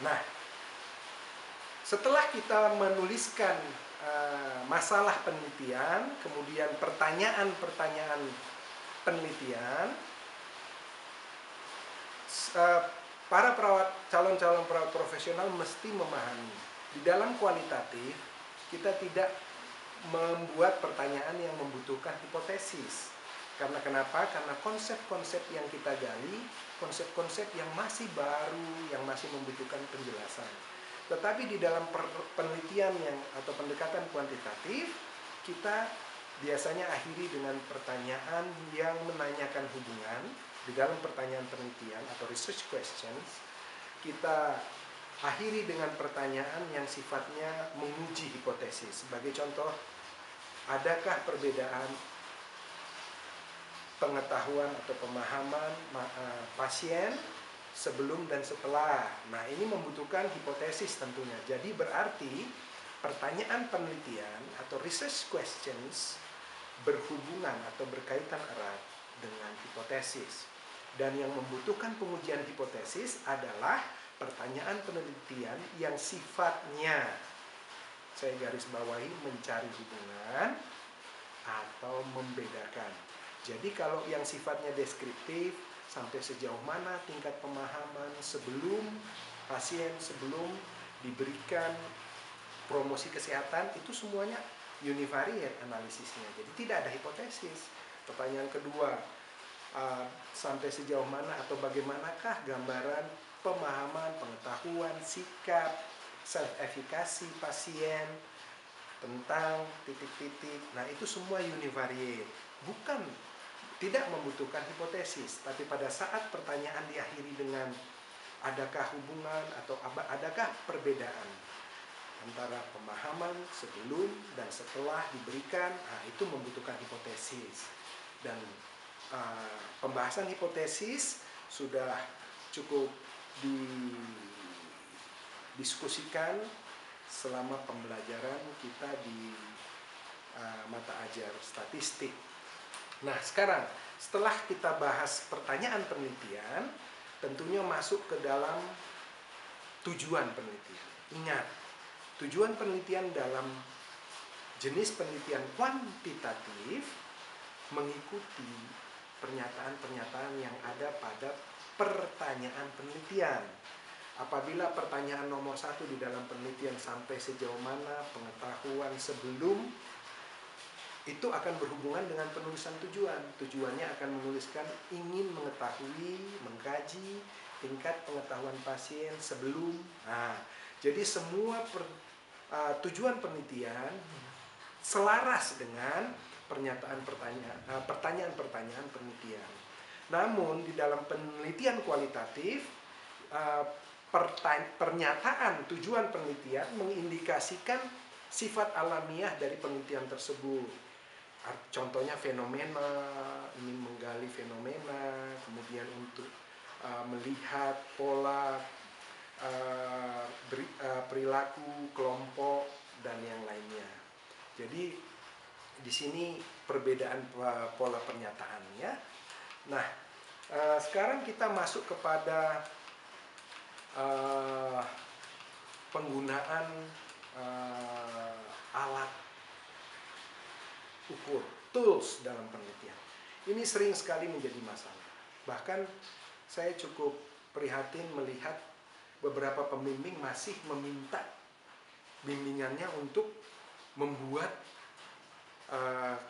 Nah, setelah kita menuliskan masalah penelitian, kemudian pertanyaan-pertanyaan penelitian, para calon-calon perawat profesional mesti memahami di dalam kualitatif kita tidak membuat pertanyaan yang membutuhkan hipotesis. Karena kenapa? Karena konsep-konsep yang kita gali, konsep-konsep yang masih baru, yang masih membutuhkan penjelasan. Tetapi di dalam penelitian atau pendekatan kuantitatif, kita biasanya akhiri dengan pertanyaan yang menanyakan hubungan. Di dalam pertanyaan penelitian atau research questions, kita akhiri dengan pertanyaan yang sifatnya menguji hipotesis. Sebagai contoh, adakah perbedaan pengetahuan atau pemahaman pasien sebelum dan setelah? Nah, ini membutuhkan hipotesis tentunya. Jadi berarti pertanyaan penelitian atau research questions berhubungan atau berkaitan erat dengan hipotesis. Dan yang membutuhkan pengujian hipotesis adalah pertanyaan penelitian yang sifatnya, saya garis bawahi, mencari hubungan atau membedakan. Jadi kalau yang sifatnya deskriptif, sampai sejauh mana tingkat pemahaman sebelum pasien, sebelum diberikan promosi kesehatan, itu semuanya univariate analisisnya. Jadi tidak ada hipotesis. Pertanyaan kedua, sampai sejauh mana atau bagaimanakah gambaran pemahaman, pengetahuan, sikap, self-efikasi pasien tentang titik-titik. Nah, itu semua univariate. Tidak membutuhkan hipotesis, tapi pada saat pertanyaan diakhiri dengan adakah hubungan atau adakah perbedaan antara pemahaman sebelum dan setelah diberikan, itu membutuhkan hipotesis. Dan pembahasan hipotesis sudah cukup didiskusikan selama pembelajaran kita di mata ajar statistik. Nah, sekarang setelah kita bahas pertanyaan penelitian, tentunya masuk ke dalam tujuan penelitian. Ingat, tujuan penelitian dalam jenis penelitian kuantitatif mengikuti pernyataan-pernyataan yang ada pada pertanyaan penelitian. Apabila pertanyaan nomor 1 di dalam penelitian sampai sejauh mana pengetahuan sebelum, itu akan berhubungan dengan penulisan tujuan. Tujuannya akan menuliskan ingin mengetahui, mengkaji tingkat pengetahuan pasien sebelum. Nah, jadi semua tujuan penelitian selaras dengan pertanyaan-pertanyaan penelitian. Namun di dalam penelitian kualitatif, pernyataan tujuan penelitian mengindikasikan sifat alamiah dari penelitian tersebut. Contohnya fenomena, ingin menggali fenomena, kemudian untuk melihat pola perilaku kelompok dan yang lainnya. Jadi di sini perbedaan pola pernyataannya. Nah, sekarang kita masuk kepada penggunaan alat ukur, tools dalam penelitian. Ini sering sekali menjadi masalah. Bahkan saya cukup prihatin melihat beberapa pembimbing masih meminta bimbingannya untuk membuat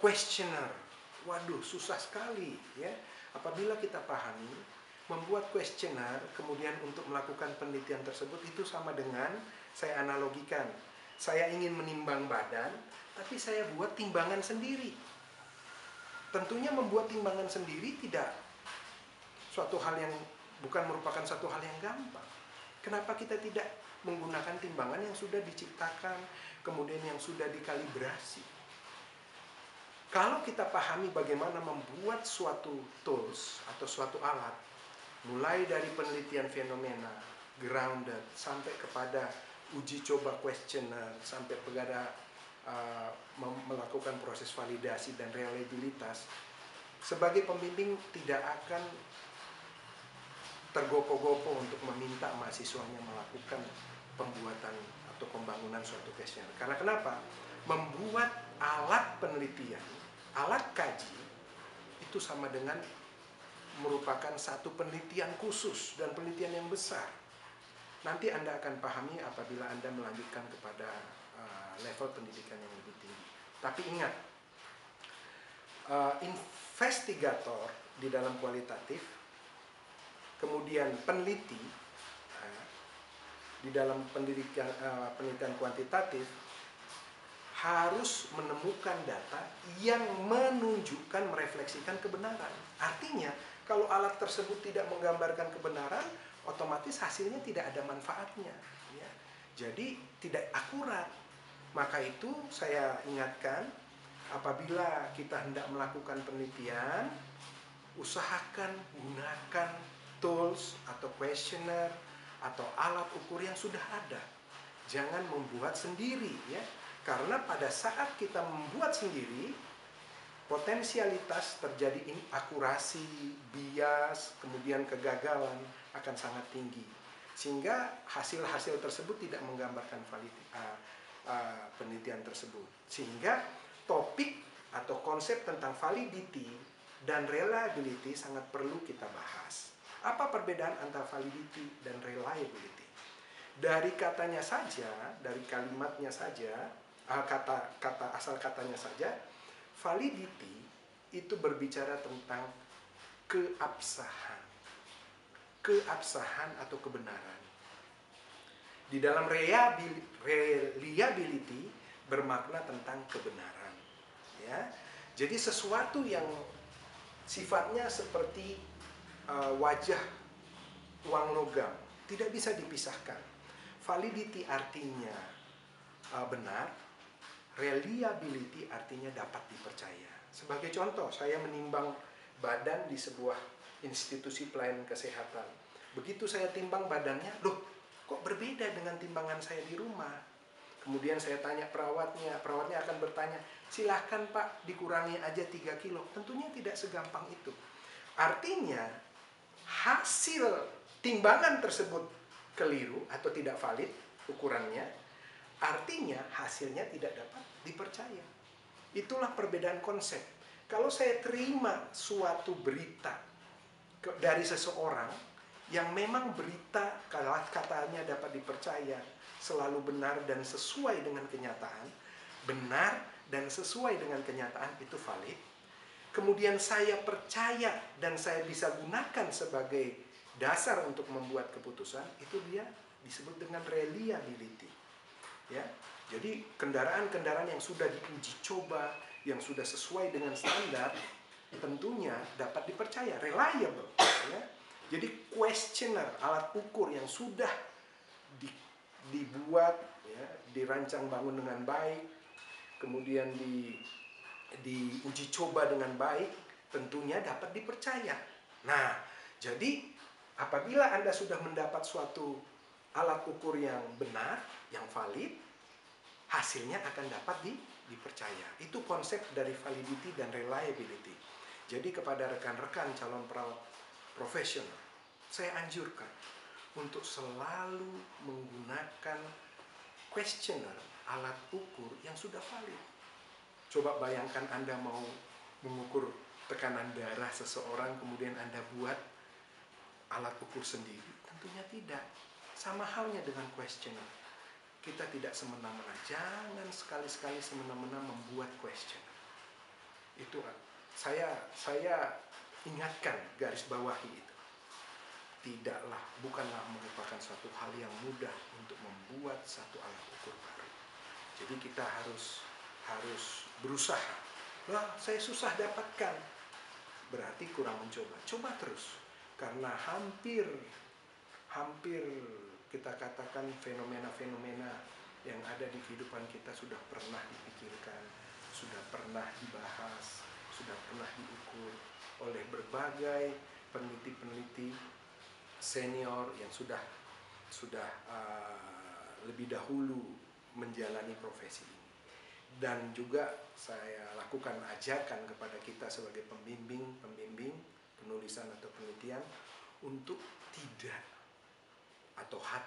questionnaire. Waduh, susah sekali ya. Apabila kita pahami, membuat questionnaire kemudian untuk melakukan penelitian tersebut itu sama dengan, saya analogikan, saya ingin menimbang badan, tapi saya buat timbangan sendiri. Tentunya membuat timbangan sendiri bukan merupakan suatu hal yang gampang. Kenapa kita tidak menggunakan timbangan yang sudah diciptakan, kemudian yang sudah dikalibrasi? Kalau kita pahami bagaimana membuat suatu tools atau suatu alat, mulai dari penelitian fenomena, grounded, sampai kepada uji coba questionnaire, sampai kepada melakukan proses validasi dan reliabilitas, sebagai pembimbing tidak akan tergopoh-gopoh untuk meminta mahasiswanya melakukan pembuatan atau pembangunan suatu kuesioner. Karena kenapa? Membuat alat penelitian, alat kaji itu sama dengan merupakan satu penelitian khusus dan penelitian yang besar. Nanti Anda akan pahami apabila Anda melanjutkan kepada level pendidikan yang lebih tinggi. Tapi ingat, investigator di dalam kualitatif, kemudian peneliti di dalam penelitian kuantitatif harus menemukan data yang menunjukkan, merefleksikan kebenaran. Artinya, kalau alat tersebut tidak menggambarkan kebenaran, otomatis hasilnya tidak ada manfaatnya. Ya. Jadi, tidak akurat. Maka itu saya ingatkan, apabila kita hendak melakukan penelitian, usahakan gunakan tools atau questionnaire atau alat ukur yang sudah ada. Jangan membuat sendiri, ya. Karena pada saat kita membuat sendiri, potensialitas terjadi inakurasi, bias, kemudian kegagalan akan sangat tinggi. Sehingga hasil-hasil tersebut tidak menggambarkan penelitian tersebut. Sehingga topik atau konsep tentang validity dan reliability sangat perlu kita bahas. Apa perbedaan antara validity dan reliability? Dari katanya saja, dari kalimatnya saja, asal katanya saja, validity itu berbicara tentang keabsahan. Keabsahan atau kebenaran. Di dalam reliability bermakna tentang kebenaran. Ya. Jadi sesuatu yang sifatnya seperti wajah uang logam tidak bisa dipisahkan. Validity artinya benar, reliability artinya dapat dipercaya. Sebagai contoh, saya menimbang badan di sebuah institusi pelayanan kesehatan. Begitu saya timbang badannya, loh kok berbeda dengan timbangan saya di rumah? Kemudian saya tanya perawatnya akan bertanya, silahkan Pak dikurangi aja 3 kilo. Tentunya tidak segampang itu. Artinya hasil timbangan tersebut keliru atau tidak valid ukurannya, artinya hasilnya tidak dapat dipercaya. Itulah perbedaan konsep. Kalau saya terima suatu berita dari seseorang yang memang berita katanya dapat dipercaya, selalu benar dan sesuai dengan kenyataan, benar dan sesuai dengan kenyataan itu valid. Kemudian saya percaya dan saya bisa gunakan sebagai dasar untuk membuat keputusan, itu dia disebut dengan reliability. Ya. Jadi kendaraan-kendaraan yang sudah diuji coba, yang sudah sesuai dengan standar, tentunya dapat dipercaya, reliable. Ya. Jadi questionnaire, alat ukur yang sudah dibuat, ya, dirancang bangun dengan baik, kemudian diuji coba dengan baik, tentunya dapat dipercaya. Nah, jadi apabila Anda sudah mendapat suatu alat ukur yang benar, yang valid, hasilnya akan dapat dipercaya. Itu konsep dari validity dan reliability. Jadi kepada rekan-rekan calon perawat profesional, saya anjurkan untuk selalu menggunakan questionnaire, alat ukur yang sudah valid. Coba bayangkan Anda mau mengukur tekanan darah seseorang, kemudian Anda buat alat ukur sendiri. Tentunya tidak. Sama halnya dengan questionnaire. Kita tidak semena-mena. Jangan sekali-sekali semena-mena membuat questionnaire. Itu saya ingatkan, garis bawahi itu. Bukanlah merupakan suatu hal yang mudah untuk membuat satu alat ukur baru. Jadi kita harus berusaha. Wah, saya susah dapatkan. Berarti kurang mencoba. Coba terus. Karena hampir kita katakan fenomena-fenomena yang ada di kehidupan kita sudah pernah dipikirkan, sudah pernah dibahas, sudah pernah diukur oleh berbagai peneliti-peneliti senior yang sudah lebih dahulu menjalani profesi ini. Dan juga saya lakukan ajakan kepada kita sebagai pembimbing penulisan atau penelitian untuk tidak atau hati